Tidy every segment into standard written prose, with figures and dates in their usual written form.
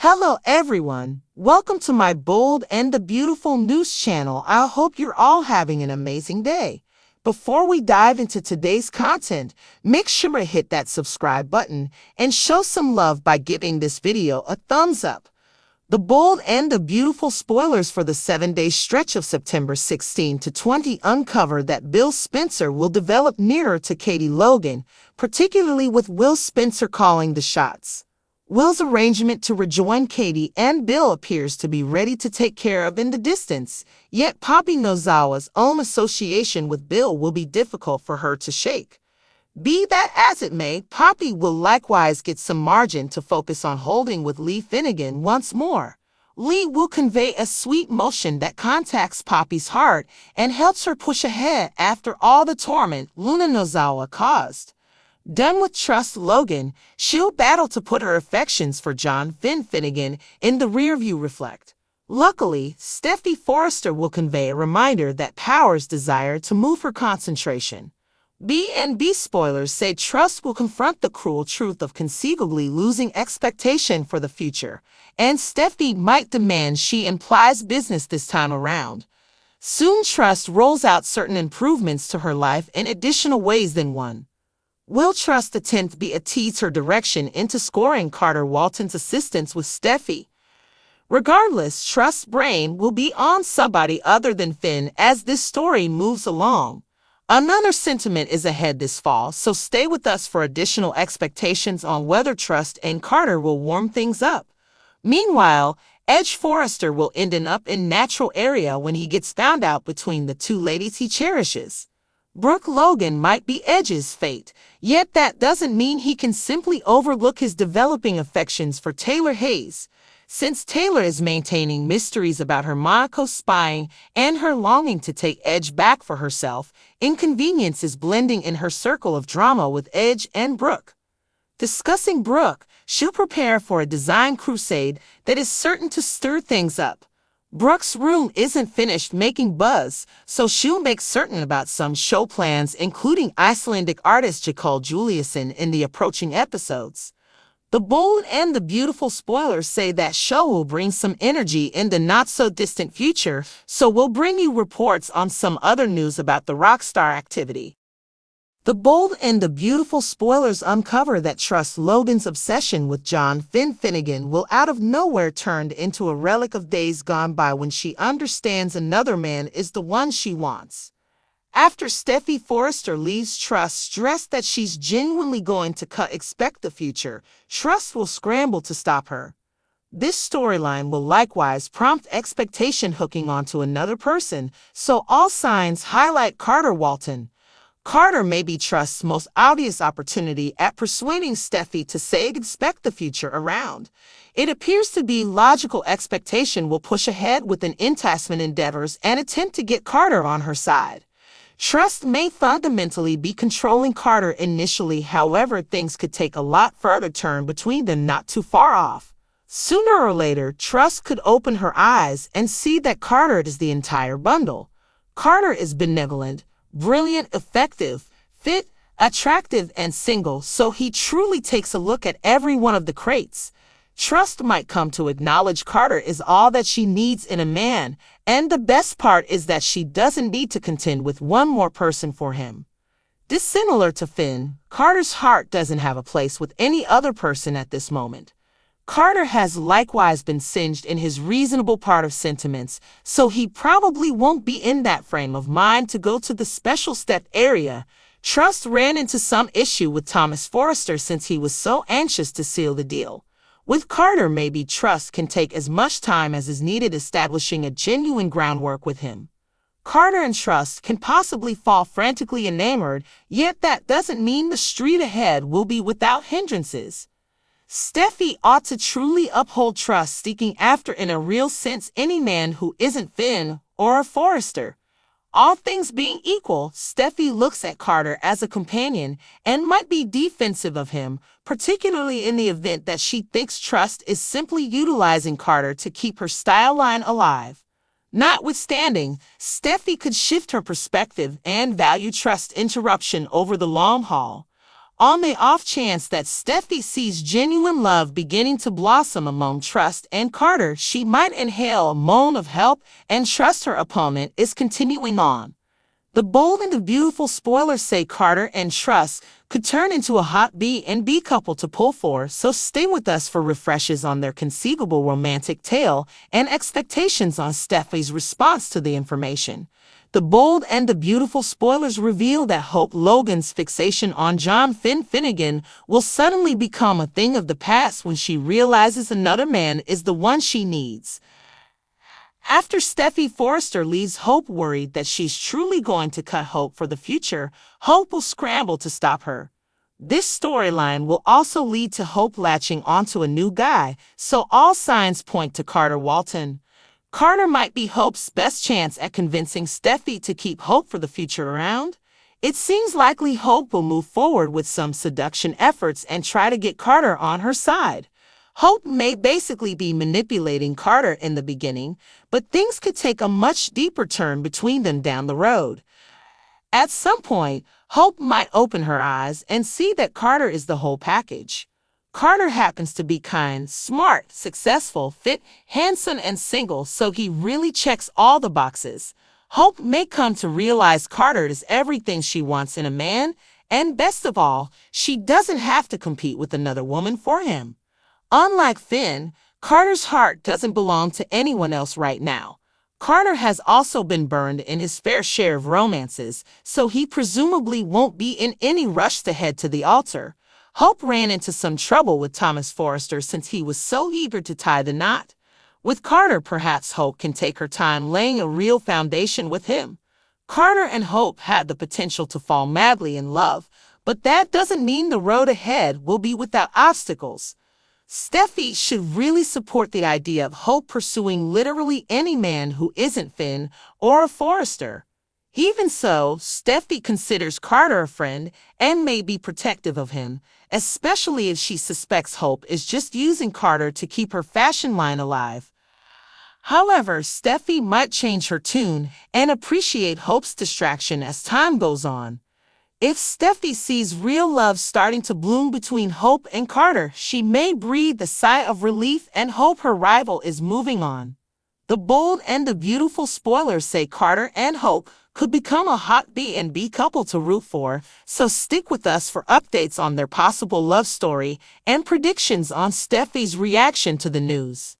Hello everyone, welcome to my bold and the beautiful news channel. I hope you're all having an amazing day. Before we dive into today's content, make sure to hit that subscribe button and show some love by giving this video a thumbs up. The bold and the beautiful spoilers for the 7-day stretch of September 16 to 20 uncover that Bill Spencer will develop nearer to Katie Logan, particularly with Will Spencer calling the shots. Will's arrangement to rejoin Katie and Bill appears to be ready to take care of in the distance, yet Poppy Nozawa's own association with Bill will be difficult for her to shake. Be that as it may, Poppy will likewise get some margin to focus on holding with Lee Finnegan once more. Lee will convey a sweet motion that contacts Poppy's heart and helps her push ahead after all the torment Luna Nozawa caused. Done with Trust Logan, she'll battle to put her affections for John Finnegan in the rearview reflect. Luckily, Steffy Forrester will convey a reminder that Power's desire to move her concentration. B&B spoilers say Trust will confront the cruel truth of conceivably losing expectation for the future, and Steffy might demand she implies business this time around. Soon Trust rolls out certain improvements to her life in additional ways than one. Will Trust attempt to tease her direction into scoring Carter Walton's assistance with Steffy? Regardless, Trust's brain will be on somebody other than Finn as this story moves along. Another sentiment is ahead this fall, so stay with us for additional expectations on whether Trust and Carter will warm things up. Meanwhile, Edge Forrester will end up in natural area when he gets found out between the two ladies he cherishes. Brooke Logan might be Edge's fate, yet that doesn't mean he can simply overlook his developing affections for Taylor Hayes. Since Taylor is maintaining mysteries about her Monaco spying and her longing to take Edge back for herself, inconvenience is blending in her circle of drama with Edge and Brooke. Discussing Brooke, she'll prepare for a design crusade that is certain to stir things up. Brooke's room isn't finished making buzz, so she'll make certain about some show plans, including Icelandic artist Nicole Juliusson in the approaching episodes. The bold and the beautiful spoilers say that show will bring some energy in the not-so-distant future, so we'll bring you reports on some other news about the rockstar activity. The bold and the beautiful spoilers uncover that Trust Logan's obsession with John Finnegan will out of nowhere turn into a relic of days gone by when she understands another man is the one she wants. After Steffy Forrester leaves Trust stressed that she's genuinely going to expect the future, Trust will scramble to stop her. This storyline will likewise prompt expectation hooking onto another person, so all signs highlight Carter Walton. Carter may be Trust's most obvious opportunity at persuading Steffy to say expect the future around. It appears to be logical expectation will push ahead with an enticement endeavors and attempt to get Carter on her side. Trust may fundamentally be controlling Carter initially, however things could take a lot further turn between them not too far off. Sooner or later, Trust could open her eyes and see that Carter is the entire bundle. Carter is benevolent, brilliant, effective, fit, attractive, and single, so he truly takes a look at every one of the crates. Trust might come to acknowledge Carter is all that she needs in a man, and the best part is that she doesn't need to contend with one more person for him. Dissimilar to Finn, Carter's heart doesn't have a place with any other person at this moment. Carter has likewise been singed in his reasonable part of sentiments, so he probably won't be in that frame of mind to go to the special step area. Trust ran into some issue with Thomas Forrester since he was so anxious to seal the deal. With Carter, maybe Trust can take as much time as is needed establishing a genuine groundwork with him. Carter and Trust can possibly fall frantically enamored, yet that doesn't mean the street ahead will be without hindrances. Steffy ought to truly uphold Trust, seeking after in a real sense any man who isn't Finn or a Forrester. All things being equal, Steffy looks at Carter as a companion and might be defensive of him, particularly in the event that she thinks Trust is simply utilizing Carter to keep her style line alive. Notwithstanding, Steffy could shift her perspective and value Trust interruption over the long haul. On the off chance that Steffi sees genuine love beginning to blossom among Trust and Carter, she might inhale a moan of help and trust her opponent is continuing on. The bold and the beautiful spoilers say Carter and Trust could turn into a hot B and B couple to pull for, so stay with us for refreshes on their conceivable romantic tale and expectations on Steffi's response to the information. The bold and the beautiful spoilers reveal that Hope Logan's fixation on John Finnegan will suddenly become a thing of the past when she realizes another man is the one she needs. After Steffy Forrester leaves Hope worried that she's truly going to cut Hope for the future, Hope will scramble to stop her. This storyline will also lead to Hope latching onto a new guy, so all signs point to Carter Walton. Carter might be Hope's best chance at convincing Steffi to keep Hope for the future around. It seems likely Hope will move forward with some seduction efforts and try to get Carter on her side. Hope may basically be manipulating Carter in the beginning, but things could take a much deeper turn between them down the road. At some point, Hope might open her eyes and see that Carter is the whole package. Carter happens to be kind, smart, successful, fit, handsome, and single, so he really checks all the boxes. Hope may come to realize Carter is everything she wants in a man, and best of all, she doesn't have to compete with another woman for him. Unlike Finn, Carter's heart doesn't belong to anyone else right now. Carter has also been burned in his fair share of romances, so he presumably won't be in any rush to head to the altar. Hope ran into some trouble with Thomas Forrester since he was so eager to tie the knot. With Carter, perhaps Hope can take her time laying a real foundation with him. Carter and Hope had the potential to fall madly in love, but that doesn't mean the road ahead will be without obstacles. Steffi should really support the idea of Hope pursuing literally any man who isn't Finn or a Forrester. Even so, Steffi considers Carter a friend and may be protective of him, especially if she suspects Hope is just using Carter to keep her fashion line alive. However, Steffi might change her tune and appreciate Hope's distraction as time goes on. If Steffi sees real love starting to bloom between Hope and Carter, she may breathe a sigh of relief and hope her rival is moving on. The bold and the beautiful spoilers say Carter and Hope could become a hot B and B couple to root for, so stick with us for updates on their possible love story and predictions on Steffi's reaction to the news.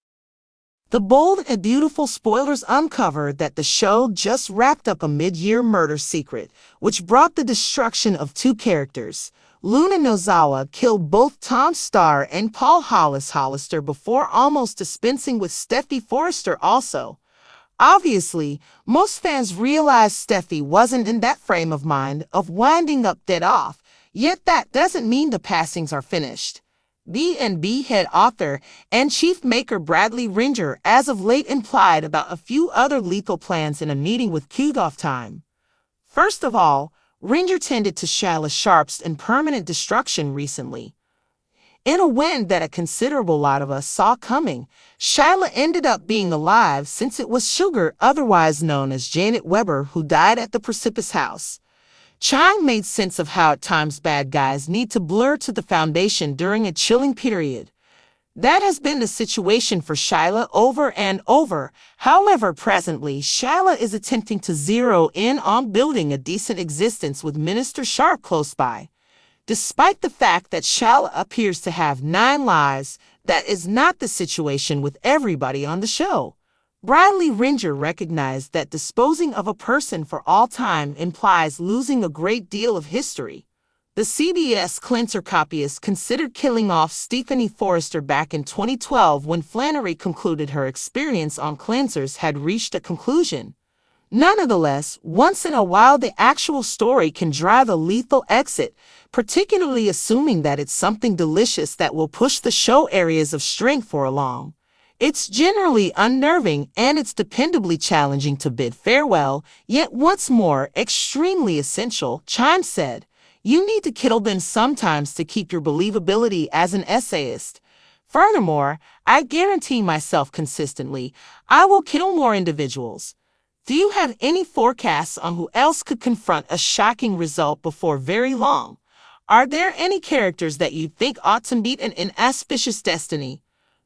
The bold and beautiful spoilers uncovered that the show just wrapped up a mid-year murder secret, which brought the destruction of two characters. Luna Nozawa killed both Tom Starr and Paul Hollister before almost dispensing with Steffi Forrester also. Obviously, most fans realized Steffi wasn't in that frame of mind of winding up dead off, yet that doesn't mean the passings are finished. B&B head author and chief maker Bradley Ringer as of late implied about a few other lethal plans in a meeting with Cutoff Time. First of all, Ringer tended to Shyla Sharp's impermanent destruction recently. In a win that a considerable lot of us saw coming, Shyla ended up being alive since it was Sugar, otherwise known as Janet Weber, who died at the Precipitous House. Chang made sense of how at times bad guys need to blur to the foundation during a chilling period. That has been the situation for Shyla over and over. However, presently, Shyla is attempting to zero in on building a decent existence with Minister Sharp close by. Despite the fact that Shyla appears to have 9 lives, that is not the situation with everybody on the show. Bradley Ringer recognized that disposing of a person for all time implies losing a great deal of history. The CBS Cleanser copyist considered killing off Stephanie Forrester back in 2012 when Flannery concluded her experience on Cleansers had reached a conclusion. Nonetheless, once in a while the actual story can drive a lethal exit, particularly assuming that it's something delicious that will push the show areas of strength for along. It's generally unnerving and it's dependably challenging to bid farewell, yet once more extremely essential, Chimes said. You need to kill them sometimes to keep your believability as an essayist. Furthermore, I guarantee myself consistently, I will kill more individuals. Do you have any forecasts on who else could confront a shocking result before very long? Are there any characters that you think ought to meet an inauspicious destiny?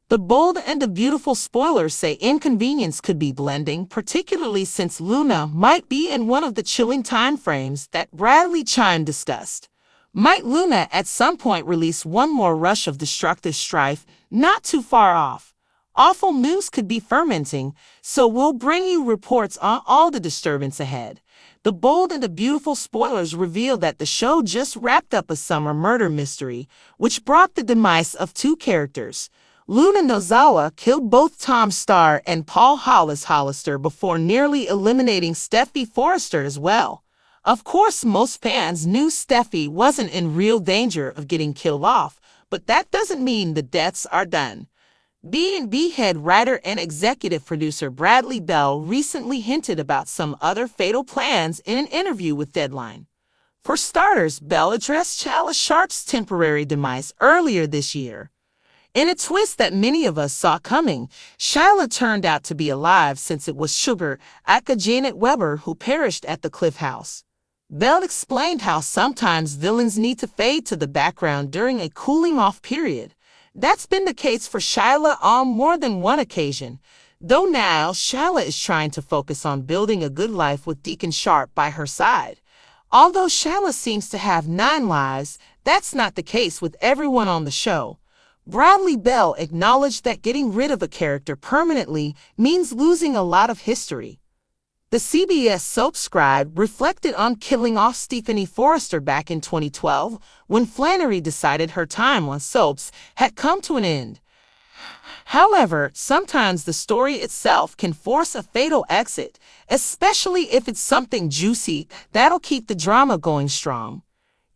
The bold and the beautiful spoilers say inconvenience could be blending, particularly since Luna might be in one of the chilling time frames that Bradley Chime discussed. Might Luna at some point release one more rush of destructive strife not too far off? Awful news could be fermenting, so we'll bring you reports on all the disturbance ahead. The bold and the beautiful spoilers reveal that the show just wrapped up a summer murder mystery, which brought the demise of two characters. Luna Nozawa killed both Tom Starr and Paul Hollister before nearly eliminating Steffy Forrester as well. Of course, most fans knew Steffy wasn't in real danger of getting killed off, but that doesn't mean the deaths are done. B&B head writer and executive producer Bradley Bell recently hinted about some other fatal plans in an interview with Deadline. For starters, Bell addressed Chala Sharp's temporary demise earlier this year. In a twist that many of us saw coming, Shyla turned out to be alive since it was Sugar, aka Janet Weber, who perished at the Cliff House. Bell explained how sometimes villains need to fade to the background during a cooling-off period. That's been the case for Shyla on more than one occasion, though now Shyla is trying to focus on building a good life with Deacon Sharp by her side. Although Shyla seems to have 9 lives, that's not the case with everyone on the show. Bradley Bell acknowledged that getting rid of a character permanently means losing a lot of history. The CBS soap scribe reflected on killing off Stephanie Forrester back in 2012 when Flannery decided her time on soaps had come to an end. However, sometimes the story itself can force a fatal exit, especially if it's something juicy that'll keep the drama going strong.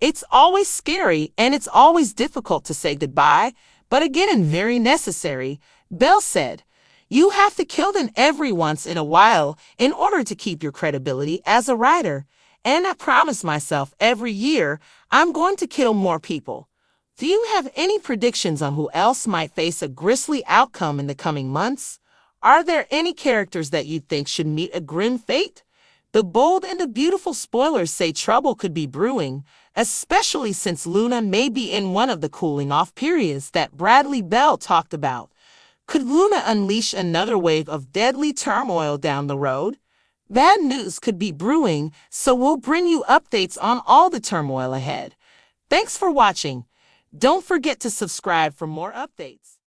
It's always scary and it's always difficult to say goodbye, but again and very necessary, Bell said. You have to kill them every once in a while in order to keep your credibility as a writer. And I promise myself every year I'm going to kill more people. Do you have any predictions on who else might face a grisly outcome in the coming months? Are there any characters that you think should meet a grim fate? The bold and the beautiful spoilers say trouble could be brewing, especially since Luna may be in one of the cooling-off periods that Bradley Bell talked about. Could Luna unleash another wave of deadly turmoil down the road? Bad news could be brewing, so we'll bring you updates on all the turmoil ahead. Thanks for watching. Don't forget to subscribe for more updates.